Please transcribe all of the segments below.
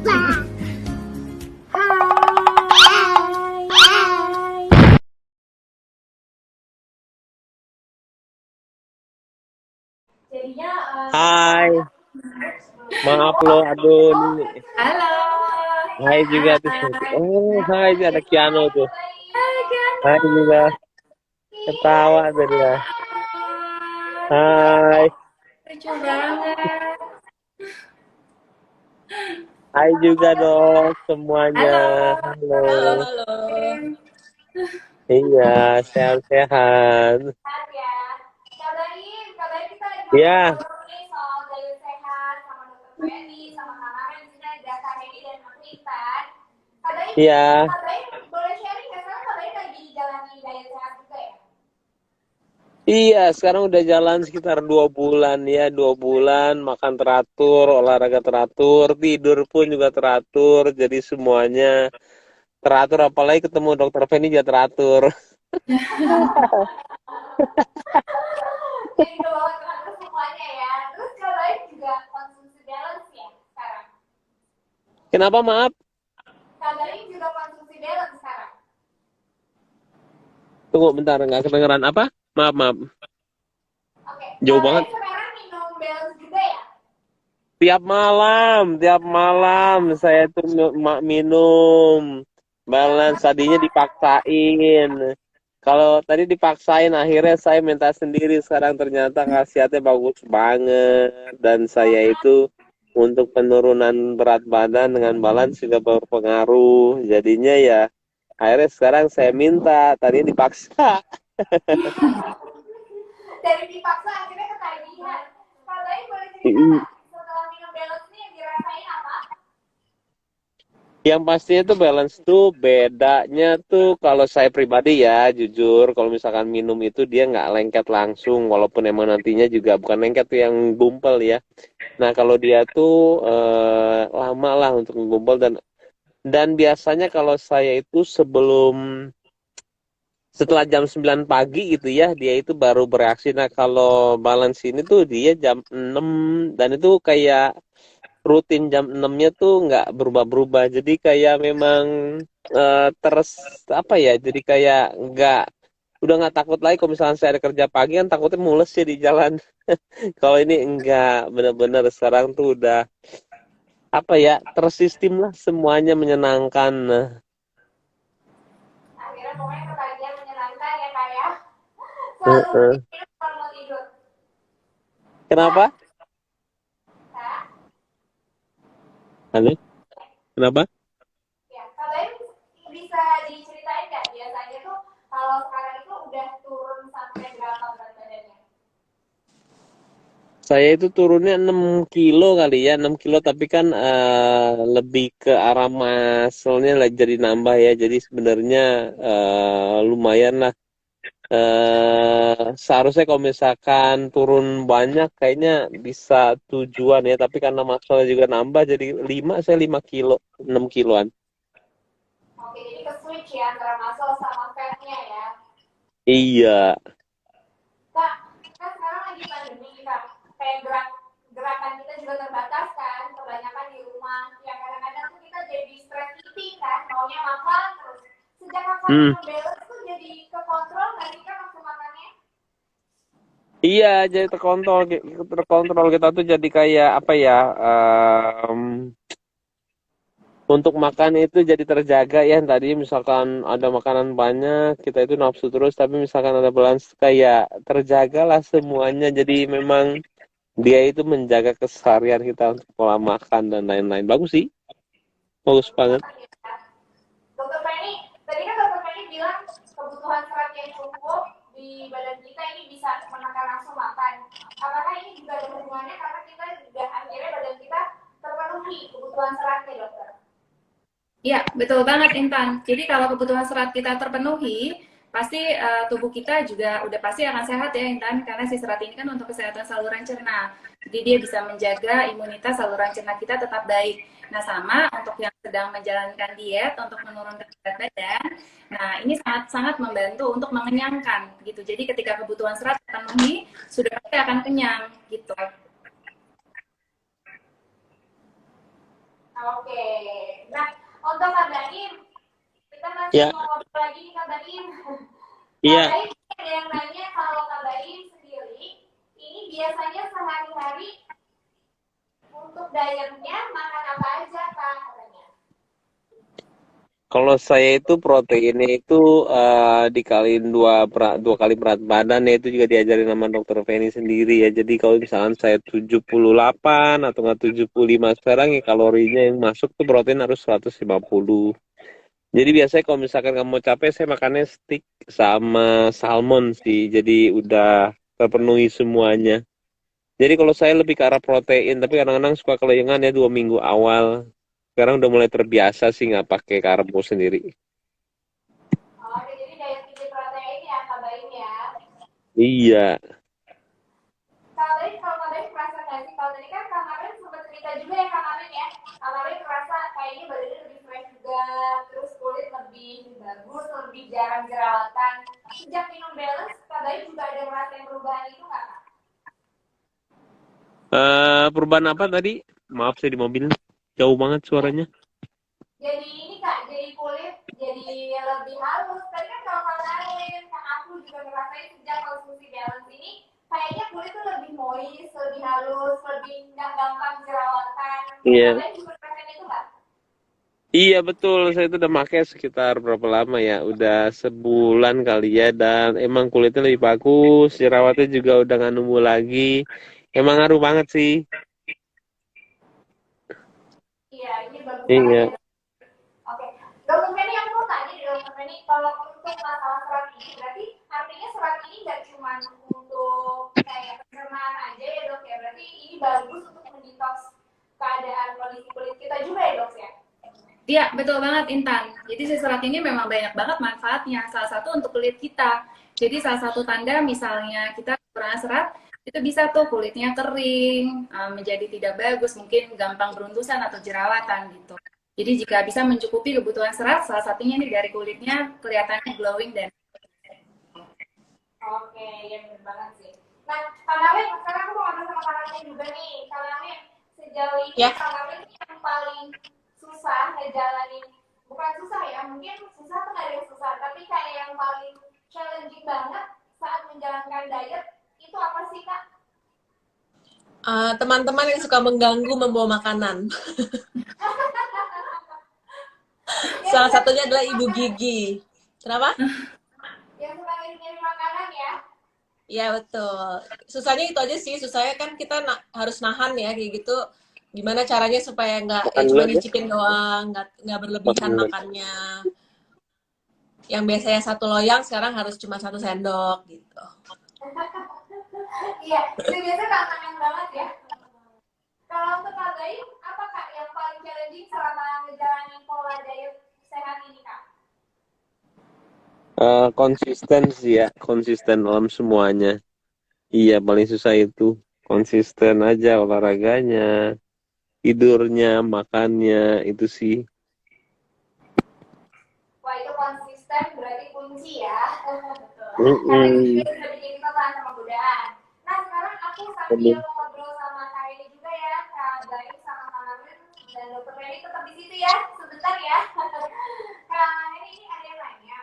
Hai, maaf loh, aduh nih. Halo. Hai juga tuh. Hai. Oh, hai ada Kiano tuh. Hai, Kiana. Hai juga, ketawa tuh dia. Hai, Lucu banget. hai juga dong semuanya. Halo. Halo. Halo, halo. Iya, sehat-sehat. Sehat ya. Kabarin kita lagi Iya, ngobrol-ngobrol nih soal gaya sehat sama dokter Feni, sama Kamaran di sini ada Kak Hedi dan aku Intan. iya, Kabarin boleh sharing nggak? Sekarang kabarin lagi jalani gaya sehat juga ya? iya. Sekarang udah jalan sekitar 2 bulan ya, 2 bulan makan teratur, olahraga teratur, tidur pun juga teratur. Jadi semuanya teratur. Apalagi ketemu dokter Feni juga teratur. Jadi ke bawah teratur semuanya ya. Terus kabarin juga konsumsi balance ya sekarang. Kenapa maaf? Kabarin juga konsumsi balance sekarang. Tunggu bentar, nggak kedengeran apa? Maaf, maaf. Oke, Jauh banget. kabarin sekarang minum balance juga ya? Tiap malam saya tuh minum balance. Tadinya dipaksain. Kalau tadi dipaksain, akhirnya saya minta sendiri. Sekarang ternyata khasiatnya bagus banget. Dan saya itu untuk penurunan berat badan dengan balance juga berpengaruh. Jadinya ya, akhirnya sekarang saya minta. Tadinya dipaksa. Dari dipaksa akhirnya ketagihan. Kabarin boleh cerita nggak? Setelah minum balance ini yang dirasain apa? Yang pastinya tuh balance tuh bedanya tuh kalau saya pribadi ya jujur kalau misalkan minum itu dia nggak lengket langsung walaupun emang nantinya juga bukan lengket tuh yang gumpal ya. Nah kalau dia tuh lama lah untuk menggumpal dan biasanya kalau saya itu setelah jam 9 pagi gitu ya dia itu baru bereaksi. Nah kalau balance ini tuh dia jam 6 dan itu kayak rutin jam 6-nya tuh nggak berubah-berubah. Jadi kayak memang terus apa ya? Jadi kayak udah nggak takut lagi kalau misalnya saya ada kerja pagi kan takutnya mules ya di jalan. Kalau ini enggak, benar-benar sekarang tuh udah apa ya? Tersistem lah semuanya menyenangkan. Nah, Akhirnya pokoknya ketagihan menyenangkan ya kak ya. Selalu heeh. minum kalau mau tidur. Kak, Kenapa? kak, Halo? Kenapa? ya kalian bisa diceritain nggak biasanya tuh kalau sekarang itu udah turun sampai berapa berat badannya? Saya itu turunnya 6 kilo kali ya, 6 kilo tapi kan lebih ke arah muscle-nya lah jadi nambah ya. Jadi sebenarnya lumayan lah. Seharusnya kalau misalkan turun banyak kayaknya bisa tujuan ya, tapi karena muscle juga nambah jadi 5, saya 5 kilo, 6 kiloan. Oke, jadi ke switch ya antara muscle sama fatnya ya. Iya. Kak, kan sekarang lagi pandemi kak. Kayak gerakan kita juga terbatas kan, kebanyakan di rumah. Ya kadang-kadang tuh kita jadi stress eating kan, maunya makan terus. Sejak kakak Hmm. minum balance tuh jadi kekontrol nggak sih kak nafsu makannya? Iya, jadi terkontrol kita tuh jadi kayak apa ya? Untuk makan itu jadi terjaga ya. Tadi misalkan ada makanan banyak, kita itu nafsu terus, tapi misalkan ada balance kayak terjaga lah semuanya. Jadi memang dia itu menjaga keseharian kita untuk pola makan dan lain-lain. Bagus sih, bagus Bagus banget. banget ya. Dokter Feni, tadi kan dokter Feni bilang kebutuhan serat yang cukup di badan kita ini bisa menekan nafsu makan. Apakah ini juga ada hubungannya karena kita juga akhirnya badan kita terpenuhi kebutuhan seratnya dokter? Iya, betul banget Intan. Jadi kalau kebutuhan serat kita terpenuhi, pasti tubuh kita juga udah pasti akan sehat ya Intan, karena si serat ini kan untuk kesehatan saluran cerna. Jadi dia bisa menjaga imunitas saluran cerna kita tetap baik. Nah, sama untuk yang sedang menjalankan diet untuk menurunkan berat badan, nah ini sangat-sangat membantu untuk mengenyangkan gitu. Jadi ketika kebutuhan serat terpenuhi, sudah pasti akan kenyang gitu. Oke. Nah, untuk Kak Baim, kita masih Ya, mau ngobrol lagi nih Kak Baim. Kak iya. Baim, ada yang nanya kalau Kak Baim sendiri, ini biasanya sehari-hari untuk dietnya makan apa aja Kak katanya? Kalau saya itu proteinnya itu dikaliin dua kali berat badan ya itu juga diajarin sama dokter Feni sendiri ya. Jadi kalau misalkan saya 78 atau nggak 75 sekarang ya kalorinya yang masuk tuh protein harus 150. Jadi biasanya kalau misalkan kamu mau capek saya makannya steak sama salmon sih. Jadi udah terpenuhi semuanya. Jadi kalau saya lebih ke arah protein, tapi kadang-kadang suka kelengan ya 2 minggu awal. Sekarang udah mulai terbiasa sih nggak pakai karbo sendiri. Oh, jadi diet tinggi protein ya Kak Baim ya. Iya. Kak Baim, kalau Kak Baim merasa nggak sih? Kalau tadi kan Kak Baim sempat cerita juga ya Kak Baim ya. Kak Baim merasa kayaknya badannya lebih fresh juga, terus kulit lebih bagus, lebih jarang jerawatan. Sejak minum balance, Kak Baim juga ada ngerasain perubahan itu nggak Kak? Perubahan apa tadi? Maaf saya di mobil. Jauh banget suaranya. Jadi ini Kak, jadi kulit jadi lebih halus. Tadi kan kalau Kak Baim, Kak aku juga ngerasain sejak konsumsi balance ini, kayaknya kulit tuh lebih moist, lebih halus, lebih nggak gampang jerawatan. Kak Iya. Baim juga ngerasain itu nggak? Iya betul, saya itu udah pakai sekitar berapa lama ya? Udah sebulan kali ya, dan emang kulitnya lebih bagus, jerawatnya juga udah nggak numbuh lagi. Emang ngaruh banget sih. Iya, ini bagus banget Iya. ya. Oke, dokter Feni aku mau tanya nih dokter Feni, kalau untuk masalah serat ini, berarti artinya serat ini nggak cuma untuk kayak pencernaan aja ya dok ya, berarti ini bagus untuk mendetoks keadaan kondisi kulit kita juga ya dok ya? Iya, betul banget Intan. Jadi si serat ini memang banyak banget manfaatnya. Salah satu untuk kulit kita. Jadi salah satu tanda misalnya kita kekurangan serat, itu bisa tuh kulitnya kering, menjadi tidak bagus, mungkin gampang beruntusan atau jerawatan gitu. Jadi jika bisa mencukupi kebutuhan serat, salah satunya nih dari kulitnya kelihatannya glowing dan Oke, ya benar banget sih. Nah, Kak Namin, sekarang aku mau ngobrol sama Kak Namin juga nih. Kak Namin, sejauh ini Ya, Kak Namin yang paling susah ngejalanin, bukan susah ya, mungkin susah tuh nggak ada yang susah, tapi kayak yang paling challenging banget saat menjalankan diet, itu apa sih Kak? teman-teman yang suka mengganggu membawa makanan. Yang Salah suka satunya adalah ngirim Ibu makanan, Gigi. Kenapa? yang suka ngirim makanan ya? Ya betul. Susahnya itu aja sih. Susahnya kan kita harus nahan ya kayak gitu. Gimana caranya supaya nggak ya Makan dulu cuma ya. nyicipin doang, nggak Makan berlebihan dulu. makannya. Yang biasanya satu loyang sekarang harus cuma 1 sendok gitu. Iya, itu biasa tantangan banget ya. Kalau untuk Kak Baim, apa Kak yang paling challenging selama ngejalanin pola diet sehat ini Kak? Konsisten sih ya, konsisten dalam semuanya. Iya, paling susah itu. Konsisten aja olahraganya, tidurnya, makannya, itu sih. Wah itu konsisten berarti kunci ya. Karena itu juga Mm-mm. bisa bikin kita tahan sama godaan. Nah sekarang aku sambil ngobrol sama Kak ini juga ya, Kak Baim sama Kak Namin dan Dokter Meli tetap di situ ya, sebentar ya. Kak ini ada yang nanya,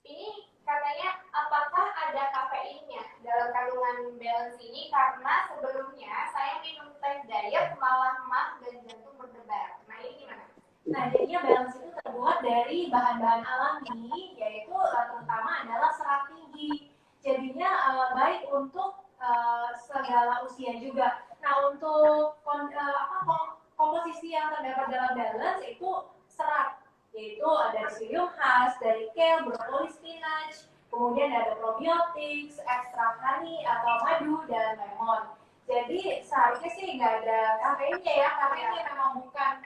ini katanya apakah ada kafeinnya dalam kandungan balance ini karena sebelumnya saya minum teh diet malah mah dan jantung berdebar. Nah ini gimana? Nah, jadinya balance itu terbuat dari bahan-bahan alami, yaitu terutama adalah serat tinggi. Jadinya baik untuk segala usia juga. Nah, untuk komposisi yang terdapat dalam balance itu serat, yaitu ada psyllium khas, dari kale, brokoli, spinach, kemudian ada probiotics, ekstrak honey atau madu, dan lemon. Jadi seharusnya sih nggak ada kafeinnya ya, kafeinnya memang bukan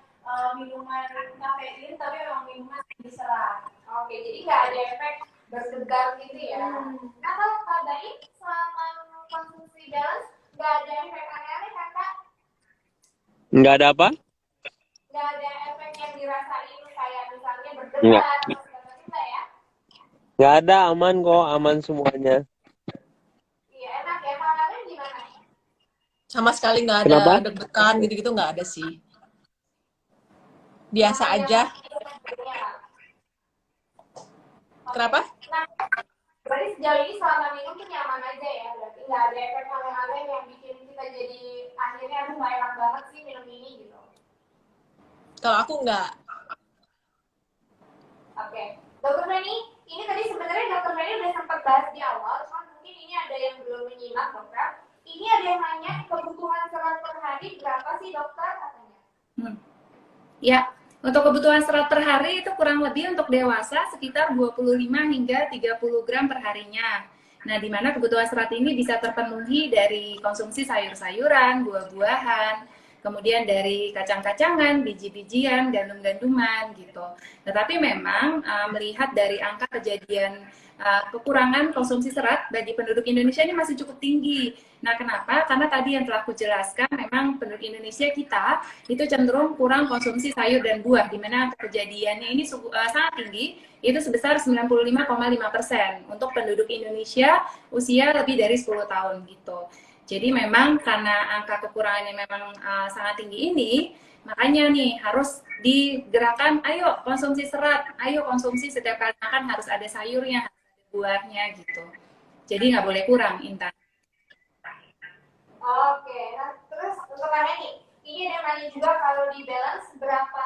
minuman kafein tapi memang minuman tinggi serat. Oke, jadi nggak ada efek berdebar gitu ya. Nah kalau Kak Baim selama konsumsi balance nggak ada efek aneh-aneh kan Kak? Nggak ada apa? Nggak ada efek yang dirasain kayak misalnya Nggak. berdebar atau segala macam ya? Nggak ada, aman kok, aman semuanya. Iya enak ya. Kak Baim gimana? Sama sekali nggak ada Kenapa? deg-degan gitu-gitu nggak ada sih. biasa Ada aja. efeknya, Kak? Oke. Kenapa? Nah, berarti sejauh ini selama minum tuh nyaman aja ya, berarti nggak ada efek aneh-aneh yang bikin kita jadi akhirnya aduh nggak enak banget sih minum ini gitu. Kalau aku nggak. Oke, Dokter Feni, ini tadi sebenarnya Dokter Feni udah sempat bahas di awal, cuman mungkin ini ada yang belum menyimak, Dokter. Ini ada yang nanya kebutuhan serat per hari berapa sih, Dokter, katanya? Ya, untuk kebutuhan serat per hari itu kurang lebih untuk dewasa sekitar 25 hingga 30 gram per harinya. Nah, di mana kebutuhan serat ini bisa terpenuhi dari konsumsi sayur-sayuran, buah-buahan, kemudian dari kacang-kacangan, biji-bijian, gandum-ganduman gitu. Tetapi memang melihat dari angka kejadian kekurangan konsumsi serat bagi penduduk Indonesia ini masih cukup tinggi. Nah, kenapa? Karena tadi yang telah aku jelaskan, memang penduduk Indonesia kita itu cenderung kurang konsumsi sayur dan buah, di mana kejadiannya ini sangat tinggi, itu sebesar 95,5% untuk penduduk Indonesia usia lebih dari 10 tahun gitu. Jadi memang karena angka kekurangannya memang sangat tinggi ini, makanya nih harus digerakkan, ayo konsumsi serat, ayo konsumsi setiap kali makan harus ada sayurnya, harus ada buahnya gitu. Jadi nggak boleh kurang, Intan. Oke, nah terus untuk Kak nih, ini ada yang nanya juga kalau di balance berapa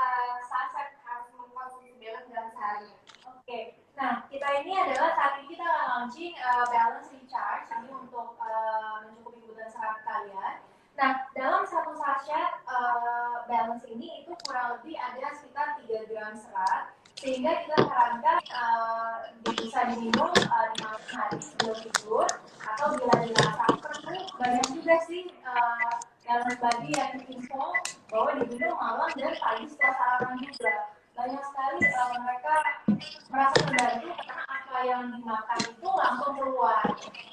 saset harus mengkonsumsi balance dalam sehari? Oke, nah kita ini adalah saat ini kita launching balance recharge ini untuk mencukupi kebutuhan serat kalian. Nah, dalam satu sachet balance ini itu kurang lebih ada sekitar 3 gram serat, sehingga kita sarankan bisa diminum di malam hari sebelum tidur atau bila dirasa perlu. Banyak juga sih yang berbagi yang info bahwa diminum malam dan pagi setelah sarapan juga. Banyak sekali mereka merasa terbantu karena apa yang dimakan itu langsung keluar.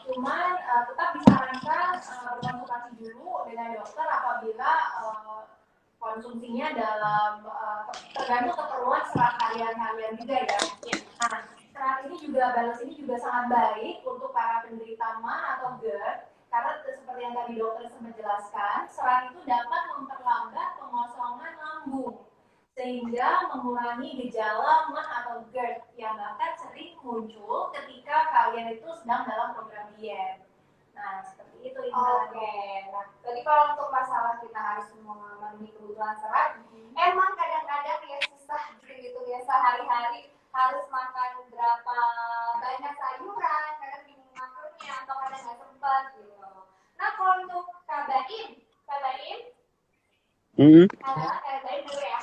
Cuman tetap disarankan berkonsultasi dulu dengan dokter apabila konsumsinya dalam tergantung keperluan serat harian juga ya. Nah, serat ini juga balance ini juga sangat baik untuk para penderita MA atau GERD karena seperti yang tadi dokter sempat jelaskan, serat itu dapat memperlambat pengosongan lambung sehingga mengurangi gejala MA atau GERD yang bahkan sering muncul ketika kalian itu sedang dalam program diet. Nah, seperti itu. Oke. Nah, tadi kalau untuk masalah kita harus memenuhi kebutuhan serat, emang kadang-kadang ya susah gitu ya sehari-hari harus makan berapa banyak sayuran, kadang bingung makannya atau kadang nggak sempat gitu. Nah, kalau untuk Kak Baim dulu ya.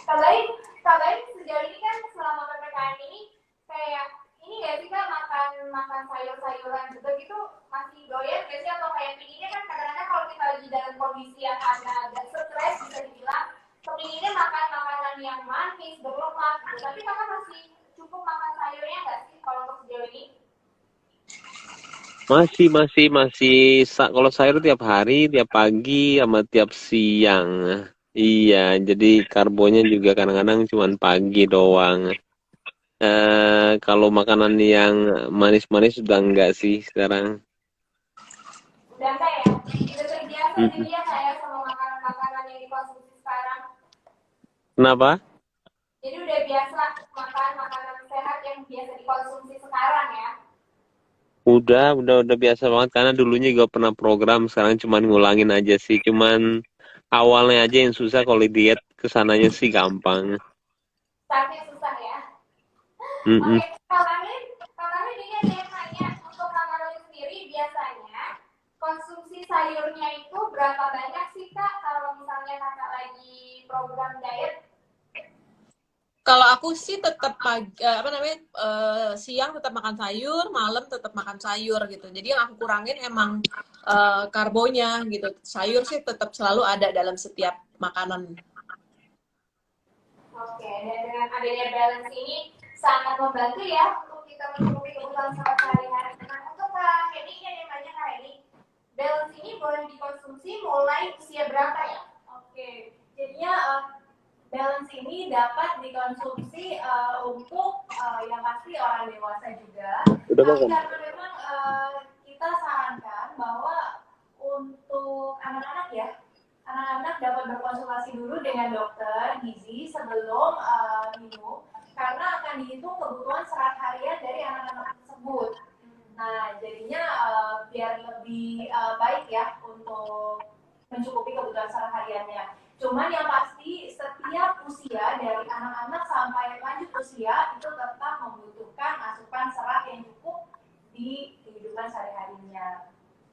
Kak Baim sejauh ini kan selama PPKM ini kayak ini nggak sih Kak makan sayur-sayuran juga gitu masih doyan nggak sih atau kayak pinginnya kan kadang-kadang kalau kita lagi dalam kondisi yang agak stres bisa dibilang kepinginnya makan makanan yang manis berlemak gitu tapi Kakak masih cukup makan sayurnya nggak sih kalau untuk sejauh ini? Masih. Kalau sayur tiap hari, tiap pagi, sama tiap siang. Iya, jadi karbonya juga kadang-kadang cuma pagi doang. Kalau makanan yang manis-manis sudah enggak sih sekarang. Udah enggak ya? Udah terbiasa jadi ya kayak sama makanan-makanan yang dikonsumsi sekarang. Kenapa? Jadi udah biasa makan makanan sehat yang biasa dikonsumsi sekarang ya? Udah biasa banget karena dulunya juga pernah program, sekarang cuma ngulangin aja sih. Cuman awalnya aja yang susah, kalau diet kesananya sih gampang. Startnya susah ya? Mm-mm. Oke, Kak Amin ini ada yang nanya untuk Kak Maruli sendiri biasanya konsumsi sayurnya itu berapa banyak sih Kak kalau misalnya Kakak lagi program diet? Kalau aku sih tetap siang tetap makan sayur, malam tetap makan sayur gitu. Jadi yang aku kurangin emang karbonya gitu. Sayur sih tetap selalu ada dalam setiap makanan. Oke, dan dengan adanya balance ini sangat membantu ya untuk kita mencukupi kebutuhan sehari-hari. Nah, untuk Kak Heni ini ada yang nanya Kak Heni, balance ini boleh dikonsumsi mulai usia berapa ya? Oke, jadinya balance ini dapat dikonsumsi untuk yang pasti orang dewasa juga. Tapi karena memang kita sarankan bahwa untuk anak-anak anak-anak dapat berkonsultasi dulu dengan dokter gizi sebelum minum, karena akan dihitung kebutuhan serat harian dari anak-anak tersebut. Nah, jadinya biar lebih baik ya untuk mencukupi kebutuhan serat hariannya. Cuman yang pasti setiap usia dari anak-anak sampai lanjut usia itu tetap membutuhkan asupan serat yang cukup di kehidupan sehari-harinya.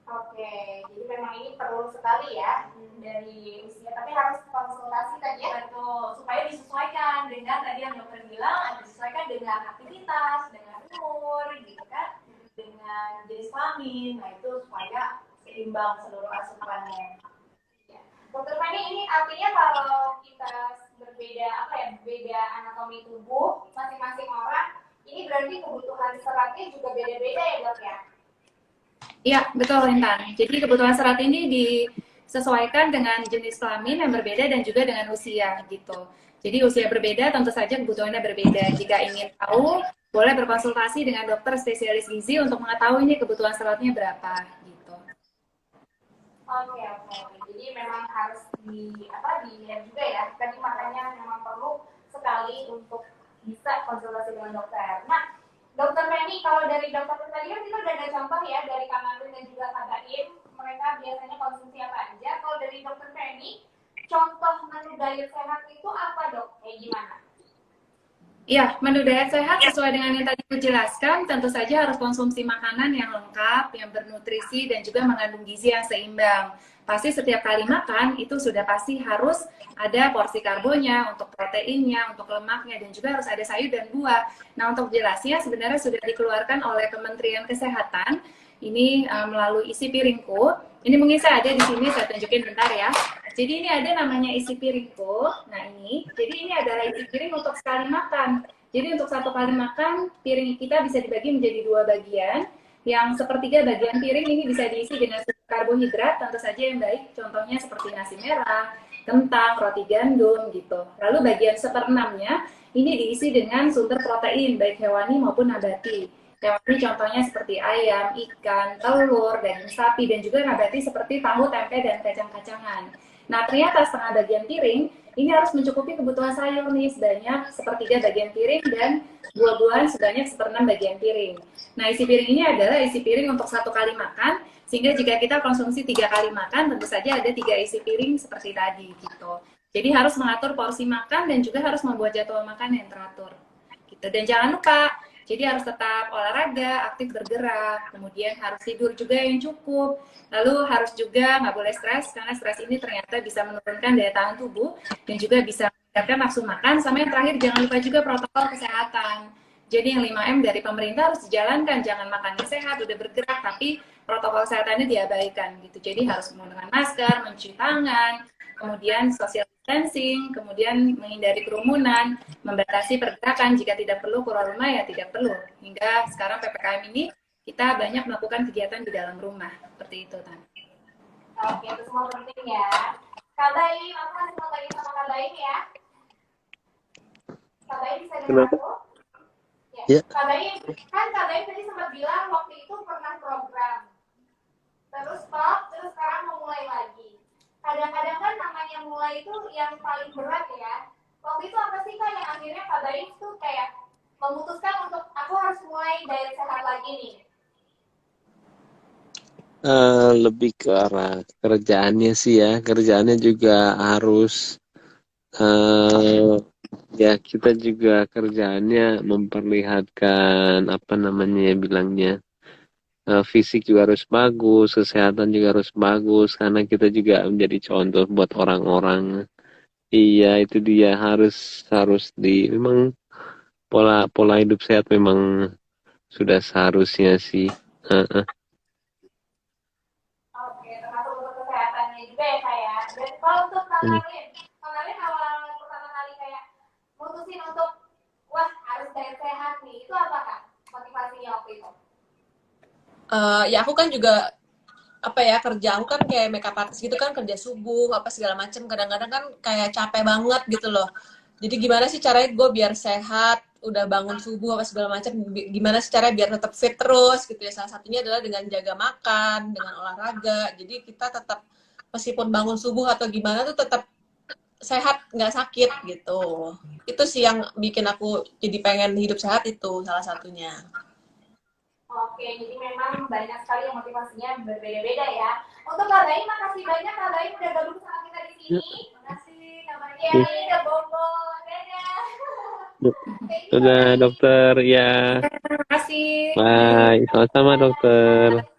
Oke, jadi memang ini perlu sekali ya dari usia, tapi harus konsultasi tadi ya. Betul, supaya disesuaikan dengan tadi yang dokter bilang, disesuaikan dengan aktivitas, dengan umur, gitu kan, dengan jenis kelamin. Nah itu supaya seimbang seluruh asupannya. Dokter Fani, ini artinya kalau kita berbeda beda anatomi tubuh masing-masing orang, ini berarti kebutuhan seratnya juga beda-beda ya dok ya? Iya, betul Intan. Jadi kebutuhan serat ini disesuaikan dengan jenis kelamin yang berbeda dan juga dengan usia gitu. Jadi usia berbeda tentu saja kebutuhannya berbeda. Jika ingin tahu, boleh berkonsultasi dengan dokter spesialis gizi untuk mengetahui ini kebutuhan seratnya berapa gitu. Oke. Jadi memang harus dilihat juga ya. Tadi makanya memang perlu sekali untuk bisa konsultasi dengan dokter. Nah, Dokter Feni, kalau dari dokter tadi kan kita udah ada contoh ya dari Kak Marlin dan juga Kak Baim, mereka biasanya konsumsi apa aja. Kalau dari Dokter Feni, contoh menu diet sehat itu apa dok? Kayak gimana? Iya, menu diet sehat sesuai dengan yang tadi aku jelaskan, tentu saja harus konsumsi makanan yang lengkap, yang bernutrisi, dan juga mengandung gizi yang seimbang. Pasti setiap kali makan, itu sudah pasti harus ada porsi karbonya, untuk proteinnya, untuk lemaknya, dan juga harus ada sayur dan buah. Nah, untuk jelasnya sebenarnya sudah dikeluarkan oleh Kementerian Kesehatan, ini melalui isi piringku. Ini mungkin saya ada di sini, saya tunjukin bentar ya. Jadi ini ada namanya isi piringku. Nah ini, jadi ini adalah isi piring untuk sekali makan. Jadi untuk satu kali makan, piring kita bisa dibagi menjadi 2 bagian. Yang sepertiga bagian piring ini bisa diisi dengan karbohidrat, tentu saja yang baik. Contohnya seperti nasi merah, kentang, roti gandum gitu. Lalu bagian 1/6-nya ini diisi dengan sumber protein, baik hewani maupun nabati. Hewani contohnya seperti ayam, ikan, telur, daging sapi, dan juga nabati seperti tahu, tempe, dan kacang-kacangan. Nah, ternyata setengah bagian piring ini harus mencukupi kebutuhan sayur nih sebanyak 1/3 bagian piring dan buah-buahan sebanyak 1/6 bagian piring. Nah, isi piring ini adalah isi piring untuk satu kali makan, sehingga jika kita konsumsi 3 kali makan, tentu saja ada 3 isi piring seperti tadi gitu. Jadi harus mengatur porsi makan dan juga harus membuat jadwal makan yang teratur. Gitu. Dan jangan lupa, jadi harus tetap olahraga, aktif bergerak, kemudian harus tidur juga yang cukup, lalu harus juga nggak boleh stres, karena stres ini ternyata bisa menurunkan daya tahan tubuh, dan juga bisa meningkatkan nafsu makan, sama yang terakhir jangan lupa juga protokol kesehatan. Jadi yang 5M dari pemerintah harus dijalankan, jangan makannya sehat, udah bergerak, tapi protokol kesehatannya diabaikan gitu. Jadi harus menggunakan masker, mencuci tangan, kemudian social distancing, kemudian menghindari kerumunan, membatasi pergerakan, jika tidak perlu keluar rumah ya tidak perlu. Hingga sekarang PPKM ini kita banyak melakukan kegiatan di dalam rumah, seperti itu Tan. Oke, itu semua penting ya. Kak Baim, aku masih mau tanya sama Kak Baim ya. Kak Baim bisa dengar aku? Ya. Kak Baim, kan Kak Baim tadi sempat bilang waktu itu pernah program, terus stop, terus sekarang mau mulai lagi. Kadang-kadang kan namanya mulai itu yang paling berat ya. Waktu itu apa sih Kak yang akhirnya Kak Baim tuh kayak memutuskan untuk aku harus mulai diet sehat lagi nih? Lebih ke arah kerjaannya sih ya. Kerjaannya juga harus ya kita juga kerjaannya memperlihatkan apa namanya ya bilangnya fisik juga harus bagus, kesehatan juga harus bagus karena kita juga menjadi contoh buat orang-orang. Iya itu dia harus memang pola hidup sehat memang sudah seharusnya sih. Oke, termasuk untuk kesehatannya juga ya Kak ya. Dan kalau untuk Kak Marlin awal pertama kali kayak mutusin untuk wah harus diet sehat nih, itu apa Kak motivasinya waktu itu? Ya aku kan juga apa ya kerja aku kan kayak makeup artist gitu kan, kerja subuh apa segala macem, kadang-kadang kan kayak capek banget gitu loh. Jadi gimana sih caranya gue biar sehat, udah bangun subuh apa segala macam, gimana sih caranya biar tetap fit terus gitu ya. Salah satunya adalah dengan jaga makan, dengan olahraga. Jadi kita tetap meskipun bangun subuh atau gimana tuh tetap sehat, nggak sakit gitu. Itu sih yang bikin aku jadi pengen hidup sehat, itu salah satunya. Oke, jadi memang banyak sekali yang motivasinya berbeda-beda ya. Untuk Kak Baim, makasih banyak Kak Baim udah gabung sama kita di sini. Makasih Kak Baim. Ya, ini udah bobo. Dadah. Thank you, Kak Sudah Baim. dokter ya. Terima kasih. Bye. Sama-sama dokter.